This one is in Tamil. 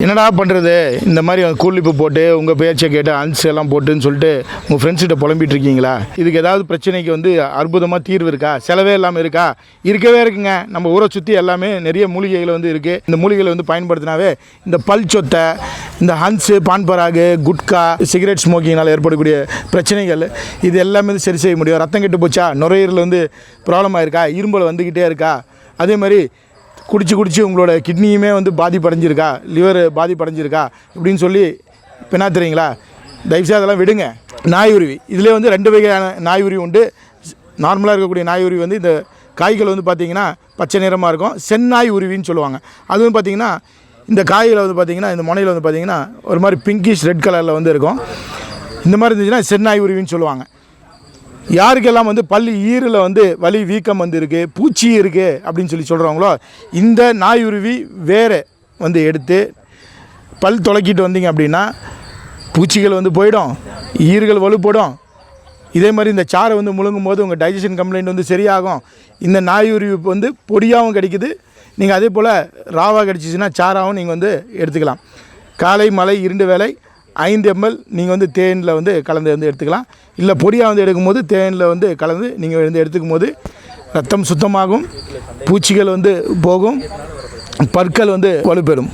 என்னடா பண்ணுறது இந்த மாதிரி கூலிப்பு போட்டு உங்கள் பேச்சை கேட்டு அன்ஸ் எல்லாம் போட்டுன்னு சொல்லிட்டு உங்கள் ஃப்ரெண்ட்ஸ்கிட்ட புலம்பிட்டு இருக்கீங்களா? இதுக்கு ஏதாவது பிரச்சனைக்கு வந்து அற்புதமாக தீர்வு இருக்கா? செலவே இல்லாமல் இருக்கா? இருக்கவே இருக்குங்க. நம்ம ஊரை சுற்றி எல்லாமே நிறைய மூலிகைகள் வந்து இருக்குது. இந்த மூலிகைகளை வந்து பயன்படுத்தினாவே இந்த பல் சொத்தை, இந்த ஹன்ஸு, பான்பராகு, குட்கா, சிகரெட் ஸ்மோக்கிங்னால் ஏற்படக்கூடிய பிரச்சனைகள் இது எல்லாமே வந்து சரி செய்ய முடியும். ரத்தம் கெட்டு போச்சா, நுரையீரல் வந்து ப்ராப்ளம் ஆயிருக்கா, இரும்பல் வந்துக்கிட்டே இருக்கா, அதே மாதிரி குடிச்சு உங்களோட கிட்னியுமே வந்து பாதிப்படைஞ்சிருக்கா, லிவர் பாதிப்படைஞ்சிருக்கா இப்படின்னு சொல்லி இப்போ என்ன தெரியுங்களா? தயவுசெய்து அதெல்லாம் விடுங்க. நாய் உருவி இதிலே வந்து 2 வகையான நாய் உருவி உண்டு. நார்மலாக இருக்கக்கூடிய நாய் உருவி வந்து இந்த காய்கள் வந்து பார்த்திங்கன்னா பச்சை நிறமாக இருக்கும். செந்நாய் உருவின்னு சொல்லுவாங்க. அதுவும் பார்த்திங்கன்னா இந்த காய்களை வந்து பார்த்திங்கன்னா இந்த முனையில் வந்து பார்த்திங்கன்னா ஒரு மாதிரி பிங்கிஷ் ரெட் கலரில் வந்து இருக்கும். இந்த மாதிரி இருந்துச்சுன்னா செந்நாய் உருவின்னு சொல்லுவாங்க. யாருக்கெல்லாம் வந்து பல் ஈரில் வந்து வலி வீக்கம் வந்து இருக்குது, பூச்சி இருக்குது அப்படின்னு சொல்லி சொல்கிறவங்களோ இந்த நாயுருவி வேறு வந்து எடுத்து பல் துளக்கிட்டு வந்தீங்க அப்படின்னா பூச்சிகள் வந்து போயிடும், ஈறுகள் வலுப்படும். இதே மாதிரி இந்த சாரை வந்து முழுங்கும் போது உங்கள் டைஜஷன் கம்ப்ளைண்ட் வந்து சரியாகும். இந்த நாயுருவி வந்து பொடியாகவும் கிடைக்குது. நீங்கள் அதே போல் ராவாக கிடச்சிச்சின்னா சாராகவும் நீங்கள் வந்து எடுத்துக்கலாம். காலை மலை 2 வேளை 5 ml நீங்கள் வந்து தேனில் வந்து கலந்து வந்து எடுத்துக்கலாம். இல்லை பொடியாக வந்து எடுக்கும்போது தேனில் வந்து கலந்து நீங்கள் வந்து எடுத்துக்கும் போது ரத்தம் சுத்தமாகும், பூச்சிகள் வந்து போகும், பற்கள் வந்து வலுப்பெறும்.